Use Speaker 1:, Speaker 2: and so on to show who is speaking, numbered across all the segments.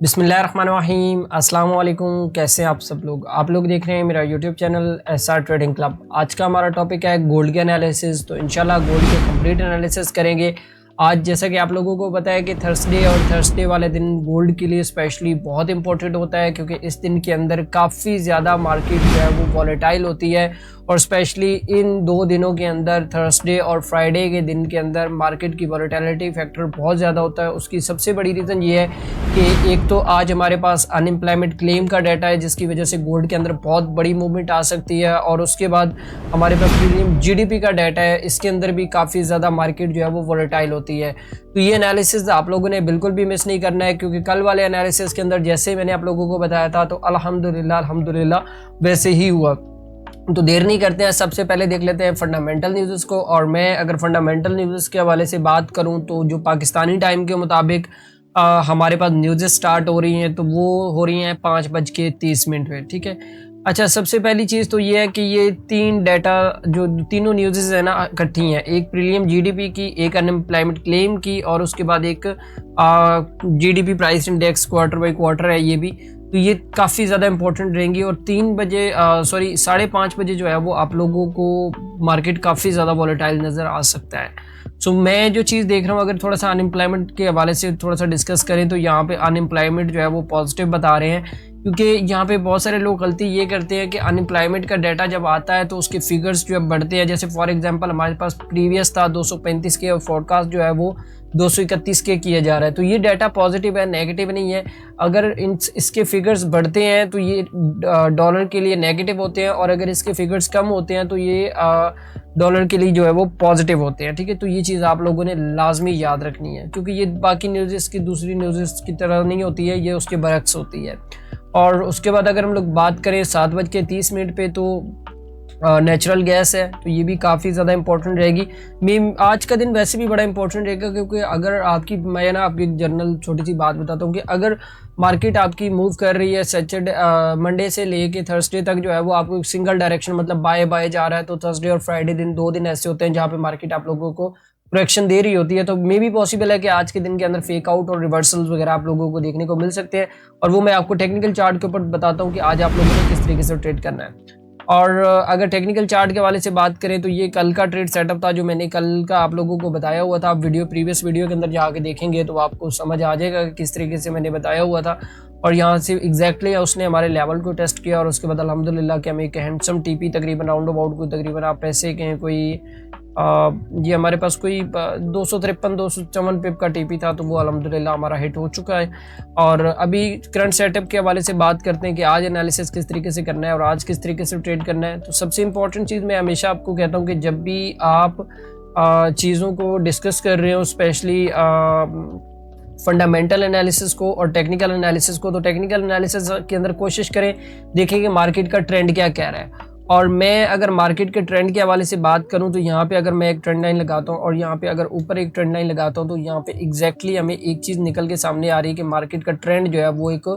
Speaker 1: बिस्मिल्लाहिर्रहमानिर्रहीम, अस्सलाम वालेकुम। कैसे हैं आप लोग देख रहे हैं मेरा YouTube channel SR trading club. आज का हमारा टॉपिक है गोल्ड के एनालिसिस। तो इंशाल्लाह गोल्ड के कंप्लीट एनालिसिस करेंगे आज। जैसा कि आप लोगों को पता है कि थर्सडे वाले दिन गोल्ड के लिए स्पेशली बहुत इंपॉर्टेंट होता है, क्योंकि इस दिन के अंदर काफ़ी ज़्यादा मार्केट जो है वो वॉलेटाइल होती है। और स्पेशली इन 2 दिनों के अंदर, थर्सडे और फ्राइडे के दिन के अंदर, मार्केट की वॉलेटिलिटी फैक्टर बहुत ज़्यादा होता है। उसकी सबसे बड़ी रीज़न ये है कि एक तो आज हमारे पास अनएम्प्लॉयमेंट क्लेम का डाटा है, जिसकी वजह से गोल्ड के अंदर बहुत बड़ी मूवमेंट आ सकती है। और उसके बाद हमारे पास प्रीमियम जीडीपी का डाटा है, इसके अंदर भी काफ़ी ज़्यादा मार्केट जो है वो वॉलेटाइल होती है। तो ये एनालिसिस आप लोगों ने बिल्कुल भी मिस नहीं करना है, क्योंकि कल वाले एनालिसिस के अंदर जैसे मैंने आप लोगों को बताया था तो अल्हम्दुलिल्लाह वैसे ही हुआ। तो देर नहीं करते हैं, सबसे पहले देख लेते हैं फंडामेंटल न्यूज़ को। और मैं अगर फंडामेंटल न्यूज़ के हवाले से बात करूं तो जो पाकिस्तानी टाइम के मुताबिक हमारे पास न्यूज़ स्टार्ट हो रही हैं, तो वो हो रही हैं 5:30 पे। ठीक है। अच्छा, सबसे पहली चीज़ तो ये है कि ये तीनों न्यूज़ है ना इकट्ठी हैं। एक प्रीमियम जीडीपी की, एक अनएम्प्लॉयमेंट क्लेम की, और उसके बाद एक GDP price index quarter by quarter है ये भी। तो ये काफ़ी ज़्यादा इंपॉर्टेंट रहेंगी। और 5:30 बजे जो है वो आप लोगों को मार्केट काफ़ी ज़्यादा वॉलेटाइल नज़र आ सकता है। सो मैं जो चीज़ देख रहा हूँ, अगर थोड़ा सा अनएम्प्लॉयमेंट के हवाले से थोड़ा सा डिस्कस करें तो यहाँ पे अनएम्प्लॉयमेंट जो है वो पॉजिटिव बता रहे हैं, क्योंकि यहाँ पे बहुत सारे लोग गलती ये करते हैं कि अनएम्प्लॉयमेंट का डाटा जब आता है तो उसके फिगर्स जो है बढ़ते हैं। जैसे फॉर एग्जांपल हमारे पास प्रीवियस था 235 के, और फोरकास्ट जो है वो 231 के किया जा रहा है। तो ये डाटा पॉजिटिव है, नेगेटिव नहीं है। अगर इसके फिगर्स बढ़ते हैं तो ये डॉलर के लिए नेगेटिव होते हैं, और अगर इसके फिगर्स कम होते हैं तो ये डॉलर के लिए जो है वो पॉजिटिव होते हैं। ठीक है। तो ये चीज़ आप लोगों ने लाजमी याद रखनी है, क्योंकि ये बाकी न्यूज़ की दूसरी न्यूज़ की तरह नहीं होती है, ये उसके बरक्स होती है। और उसके बाद अगर हम लोग बात करें 7:30 पे, तो नेचुरल गैस है, तो ये भी काफ़ी ज़्यादा इंपॉर्टेंट रहेगी। आज का दिन वैसे भी बड़ा इंपॉर्टेंट रहेगा, क्योंकि अगर मैं आपकी जनरल छोटी सी बात बताता हूँ कि अगर मार्केट आपकी मूव कर रही है मंडे से लेके थर्सडे तक जो है वो आपको सिंगल डायरेक्शन मतलब बाय जा रहा है, तो थर्सडे और फ्राइडे दिन 2 दिन ऐसे होते हैं जहाँ पे मार्केट आप लोगों को करेक्शन दे रही होती है। तो मे भी पॉसिबल है कि आज के दिन के अंदर फेक आउट और रिवर्सल्स वगैरह आप लोगों को देखने को मिल सकते हैं, और वो मैं आपको टेक्निकल चार्ट के ऊपर बताता हूँ कि आज आप लोगों ने किस तरीके से ट्रेड करना है। और अगर टेक्निकल चार्ट के हवाले से बात करें तो ये कल का ट्रेड सेटअप था, जो मैंने कल का आप लोगों को बताया हुआ था। आप प्रीवियस वीडियो के अंदर जाके देखेंगे तो आपको समझ आ जाएगा कि किस तरीके से मैंने बताया हुआ था। और यहाँ से एग्जैक्टली उसने हमारे लेवल को टेस्ट किया, और उसके बाद अल्हम्दुलिल्लाह कि हमें एक हैंडसम टीपी तकरीबन राउंड अबाउट को तकरीबन आप ऐसे कहें कोई ये हमारे पास कोई 253-254 पिप का टीपी था, तो वो अल्हम्दुलिल्लाह हमारा हिट हो चुका है। और अभी करंट सेटअप के हवाले से बात करते हैं कि आज एनालिसिस किस तरीके से करना है और आज किस तरीके से ट्रेड करना है। तो सबसे इंपॉर्टेंट चीज़ मैं हमेशा आपको कहता हूँ कि जब भी आप चीज़ों को डिस्कस कर रहे हो, स्पेशली फंडामेंटल एनालिसिस को और टेक्निकल एनालिसिस को, तो टेक्निकल एनालिसिस के अंदर कोशिश करें देखें कि मार्केट का ट्रेंड क्या कह रहा है। और मैं अगर मार्केट के ट्रेंड के हवाले से बात करूं तो यहाँ पे अगर मैं एक ट्रेंड लाइन लगाता हूँ और यहाँ पे अगर ऊपर एक ट्रेंड लाइन लगाता हूँ, तो यहाँ पे एग्जैक्टली हमें एक चीज़ निकल के सामने आ रही है कि मार्केट का ट्रेंड जो है वो एक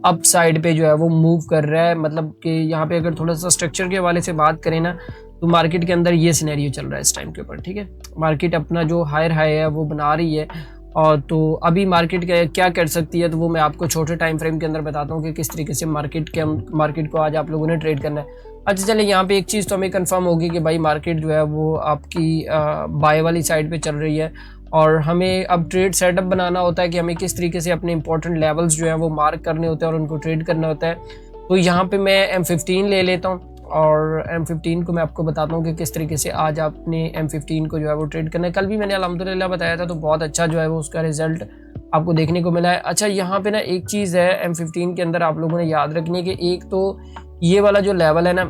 Speaker 1: अप साइड पे जो है वो मूव कर रहा है। मतलब कि यहाँ पे अगर थोड़ा सा स्ट्रक्चर के हवाले से बात करें ना, तो मार्केट के अंदर ये सिनेरियो चल रहा है इस टाइम के ऊपर। ठीक है। मार्केट अपना जो हायर हाई है वो बना रही है, और तो अभी मार्केट क्या कर सकती है, तो वो मैं आपको छोटे टाइम फ्रेम के अंदर बताता हूँ कि किस तरीके से मार्केट को आज आप लोगों ने ट्रेड करना है। अच्छा चले, यहाँ पे एक चीज़ तो हमें कंफर्म होगी कि भाई मार्केट जो है वो आपकी बाय वाली साइड पे चल रही है, और हमें अब ट्रेड सेटअप बनाना होता है कि हमें किस तरीके से अपने इंपॉर्टेंट लेवल्स जो है वो मार्क करने होते हैं और उनको ट्रेड करना होता है। तो यहाँ पे मैं M15 ले लेता हूँ, और M15 को मैं आपको बताता हूँ कि किस तरीके से आज आपने M15 को जो है वो ट्रेड करना है। कल भी मैंने अल्हम्दुलिल्लाह बताया था, तो बहुत अच्छा जो है वो उसका रिजल्ट आपको देखने को मिला है। अच्छा, यहाँ पे ना एक चीज़ है M15 के अंदर आप लोगों ने याद रखनी है कि एक तो ये वाला जो लेवल है ना,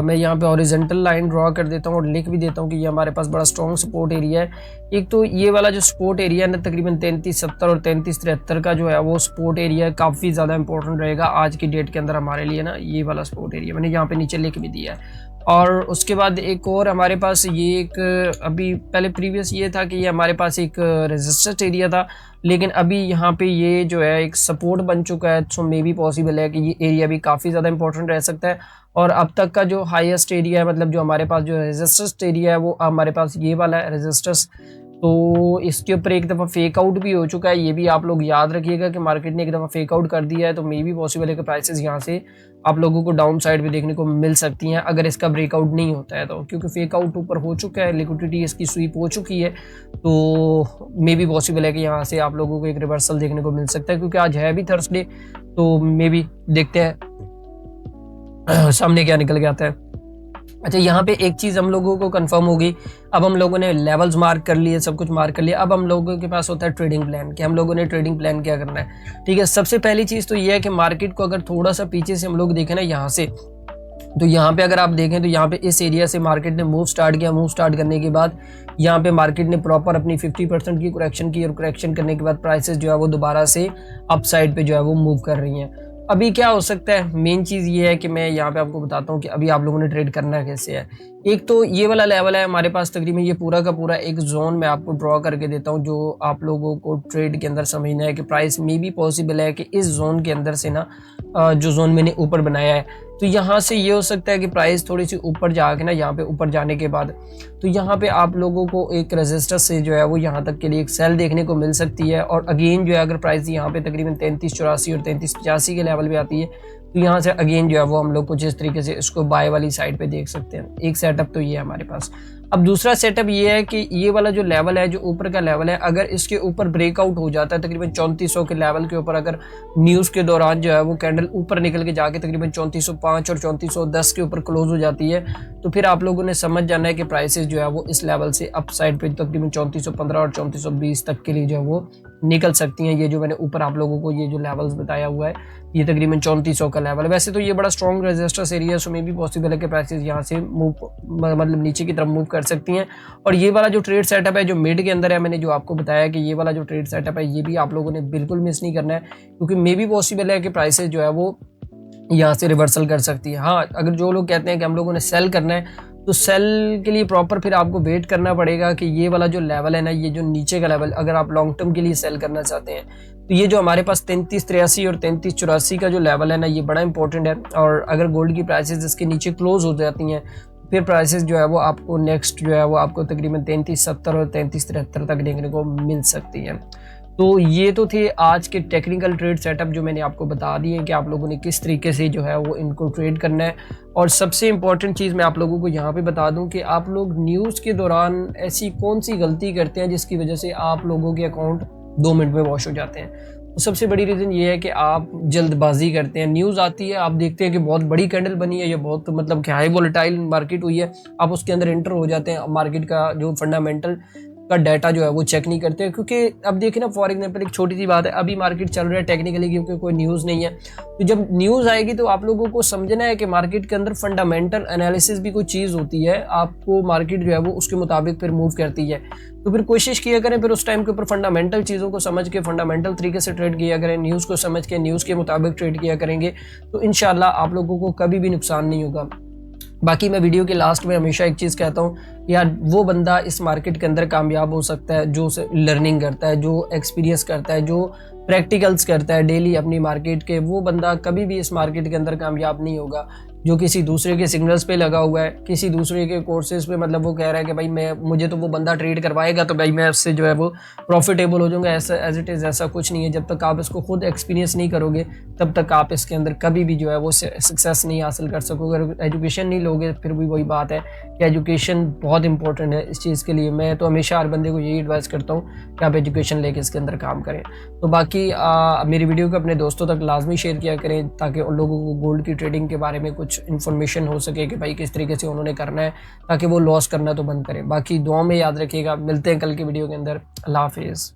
Speaker 1: मैं यहाँ पे हॉरिजॉन्टल लाइन ड्रॉ कर देता हूँ और लिख भी देता हूँ कि ये हमारे पास बड़ा स्ट्रॉन्ग सपोर्ट एरिया है। एक तो ये वाला जो सपोर्ट एरिया है ना, तकरीबन 3370 और 3373 का जो है वो सपोर्ट एरिया काफ़ी ज़्यादा इंपॉर्टेंट रहेगा आज की डेट के अंदर हमारे लिए ना। ये वाला सपोर्ट एरिया मैंने यहाँ पे नीचे लिख भी दिया है। और उसके बाद एक और हमारे पास ये एक अभी पहले प्रीवियस ये था कि ये हमारे पास एक रेजिस्टेंस एरिया था, लेकिन अभी यहाँ पे ये जो है एक सपोर्ट बन चुका है, सो मे बी पॉसिबल है कि ये एरिया भी काफ़ी ज़्यादा इंपॉर्टेंट रह सकता है। और अब तक का जो हाईएस्ट एरिया है, मतलब जो हमारे पास जो रेजिस्टेंस एरिया है वो हमारे पास ये वाला है रेजिस्टेंस। तो इसके ऊपर एक दफ़ा फेक आउट भी हो चुका है, ये भी आप लोग याद रखिएगा कि मार्केट ने एक दफ़ा फेक आउट कर दिया है। तो मे बी पॉसिबल है कि प्राइसेस यहाँ से आप लोगों को डाउन साइड भी देखने को मिल सकती हैं अगर इसका ब्रेकआउट नहीं होता है तो, क्योंकि फेक आउट ऊपर हो चुका है, लिक्विडिटी इसकी स्वीप हो चुकी है। तो मे बी पॉसिबल है कि यहाँ से आप लोगों को एक रिवर्सल देखने को मिल सकता है, क्योंकि आज है भी थर्सडे। तो मे बी देखते हैं सामने क्या निकल के आता है। अच्छा, यहाँ पे एक चीज़ हम लोगों को कंफर्म होगी, अब हम लोगों ने लेवल्स मार्क कर लिए, सब कुछ मार्क कर लिया। अब हम लोगों के पास होता है ट्रेडिंग प्लान, कि हम लोगों ने ट्रेडिंग प्लान क्या करना है। ठीक है, सबसे पहली चीज़ तो ये है कि मार्केट को अगर थोड़ा सा पीछे से हम लोग देखें ना यहाँ से, तो यहाँ पे अगर आप देखें तो यहाँ पे इस एरिया से मार्केट ने मूव स्टार्ट किया। मूव स्टार्ट करने के बाद यहाँ पे मार्केट ने प्रॉपर अपनी 50% की करेक्शन की, और करेक्शन करने के बाद प्राइसेस जो है वो दोबारा से अप साइड पे जो है वो मूव कर रही हैं। अभी क्या हो सकता है, मेन चीज़ ये है कि मैं यहाँ पे आपको बताता हूँ कि अभी आप लोगों ने ट्रेड करना कैसे है। एक तो ये वाला लेवल है हमारे पास, तकरीबन ये पूरा का पूरा एक जोन मैं आपको ड्रॉ करके देता हूँ, जो आप लोगों को ट्रेड के अंदर समझना है कि प्राइस में भी पॉसिबल है कि इस जोन के अंदर से ना, जो जोन मैंने ऊपर बनाया है, तो यहाँ से ये हो सकता है कि प्राइस थोड़ी सी ऊपर जाके ना, यहाँ पे ऊपर जाने के बाद तो यहाँ पे आप लोगों को एक रेजिस्टेंस से जो है वो यहाँ तक के लिए एक सेल देखने को मिल सकती है। और अगेन जो है अगर प्राइस यहाँ पे तकरीबन 3384 और 3385 के लेवल पे आती है, तो यहाँ से अगेन जो है वो हम लोग कुछ इस तरीके से इसको बाय वाली साइड पे देख सकते हैं। एक सेटअप तो ये है हमारे पास। अब दूसरा सेटअप ये है कि ये वाला जो लेवल है, जो ऊपर का लेवल है, अगर इसके ऊपर ब्रेकआउट हो जाता है तकरीबन 3400 के लेवल के ऊपर, अगर न्यूज़ के दौरान जो है वो कैंडल ऊपर निकल के जाके तकरीबन 3405 और 3410 के ऊपर क्लोज हो जाती है, तो फिर आप लोगों ने समझ जाना है कि प्राइसेस जो है वो इस लेवल से अप साइड पे तकरीबन 3415 और 3420 तक के लिए जो है वो निकल सकती हैं। ये जो मैंने ऊपर आप लोगों को ये जो लेवल्स बताया हुआ है, ये तकरीबन 3400 का लेवल है। वैसे तो ये बड़ा स्ट्रॉन्ग रेजिस्टेंस एरिया है, सो मे भी पॉसिबल है कि प्राइसेस यहाँ से मूव, मतलब नीचे की तरफ मूव कर सकती हैं। और ये वाला जो ट्रेड सेटअप है जो मिड के अंदर है, मैंने जो आपको बताया कि ये वाला जो ट्रेड सेटअप है, ये भी आप लोगों ने बिल्कुल मिस नहीं करना है, क्योंकि मे भी पॉसिबल है कि प्राइसेस जो है वो यहाँ से रिवर्सल कर सकती है। हाँ, अगर जो लोग कहते हैं कि हम लोगों ने सेल करना है, तो सेल के लिए प्रॉपर फिर आपको वेट करना पड़ेगा कि ये वाला जो लेवल है ना, ये जो नीचे का लेवल, अगर आप लॉन्ग टर्म के लिए सेल करना चाहते हैं, तो ये जो हमारे पास 3383 और 3384 का जो लेवल है ना, ये बड़ा इंपॉर्टेंट है। और अगर गोल्ड की प्राइसेस इसके नीचे क्लोज हो जाती हैं, फिर प्राइसेस जो है वो आपको नेक्स्ट जो है वो आपको तकरीबन 3370 और 3373 तक देखने को मिल सकती है। तो ये तो थे आज के टेक्निकल ट्रेड सेटअप जो मैंने आपको बता दिए कि आप लोगों ने किस तरीके से जो है वो इनको ट्रेड करना है। और सबसे इम्पॉर्टेंट चीज़ मैं आप लोगों को यहाँ पे बता दूं कि आप लोग न्यूज़ के दौरान ऐसी कौन सी गलती करते हैं जिसकी वजह से आप लोगों के अकाउंट 2 मिनट में वॉश हो जाते हैं। तो सबसे बड़ी रीज़न ये है कि आप जल्दबाजी करते हैं। न्यूज़ आती है, आप देखते हैं कि बहुत बड़ी कैंडल बनी है, ये बहुत मतलब कि हाई वोलेटाइल मार्केट हुई है, आप उसके अंदर एंटर हो जाते हैं। मार्केट का जो फंडामेंटल का डाटा जो है वो चेक नहीं करते हैं, क्योंकि अब देखिए ना, फॉर एग्जांपल एक छोटी सी बात है, अभी मार्केट चल रहा है टेक्निकली क्योंकि कोई न्यूज़ नहीं है। तो जब न्यूज़ आएगी तो आप लोगों को समझना है कि मार्केट के अंदर फंडामेंटल एनालिसिस भी कोई चीज़ होती है, आपको मार्केट जो है वो उसके मुताबिक फिर मूव करती है। तो फिर कोशिश किया करें फिर उस टाइम के ऊपर फंडामेंटल चीज़ों को समझ के फंडामेंटल तरीके से ट्रेड किया करें, न्यूज़ को समझ के न्यूज़ के मुताबिक ट्रेड किया करेंगे, तो इंशाल्लाह आप लोगों को कभी भी नुकसान नहीं होगा। बाकी मैं वीडियो के लास्ट में हमेशा एक चीज़ कहता हूँ, यार वो बंदा इस मार्केट के अंदर कामयाब हो सकता है जो लर्निंग करता है, जो एक्सपीरियंस करता है, जो प्रैक्टिकल्स करता है डेली अपनी मार्केट के। वो बंदा कभी भी इस मार्केट के अंदर कामयाब नहीं होगा। जो किसी दूसरे के सिग्नल्स पे लगा हुआ है, किसी दूसरे के कोर्सेज पे, मतलब वो कह रहा है कि भाई मुझे तो वो बंदा ट्रेड करवाएगा तो भाई मैं उससे जो है वो प्रॉफिटेबल हो जाऊंगा, ऐसा एज इट इज़ ऐसा कुछ नहीं है। जब तक आप इसको खुद एक्सपीरियंस नहीं करोगे तब तक आप इसके अंदर कभी भी जो है वो सक्सेस नहीं हासिल कर सकोगे। अगर एजुकेशन नहीं लोगे, फिर भी वही बात है कि एजुकेशन बहुत इंपॉर्टेंट है इस चीज़ के लिए। मैं तो हमेशा हर बंदे को यही एडवाइस करता हूँ कि आप एजुकेशन लेके इसके अंदर काम करें। तो बाकी मेरी वीडियो को अपने दोस्तों तक लाजमी शेयर किया करें, ताकि उन लोगों को गोल्ड की ट्रेडिंग के बारे में कुछ इन्फॉर्मेशन हो सके कि भाई किस तरीके से उन्होंने करना है, ताकि वो लॉस करना तो बंद करें। बाकी दुआ में याद रखिएगा। मिलते हैं कल की वीडियो के अंदर। अल्लाह हाफिज़।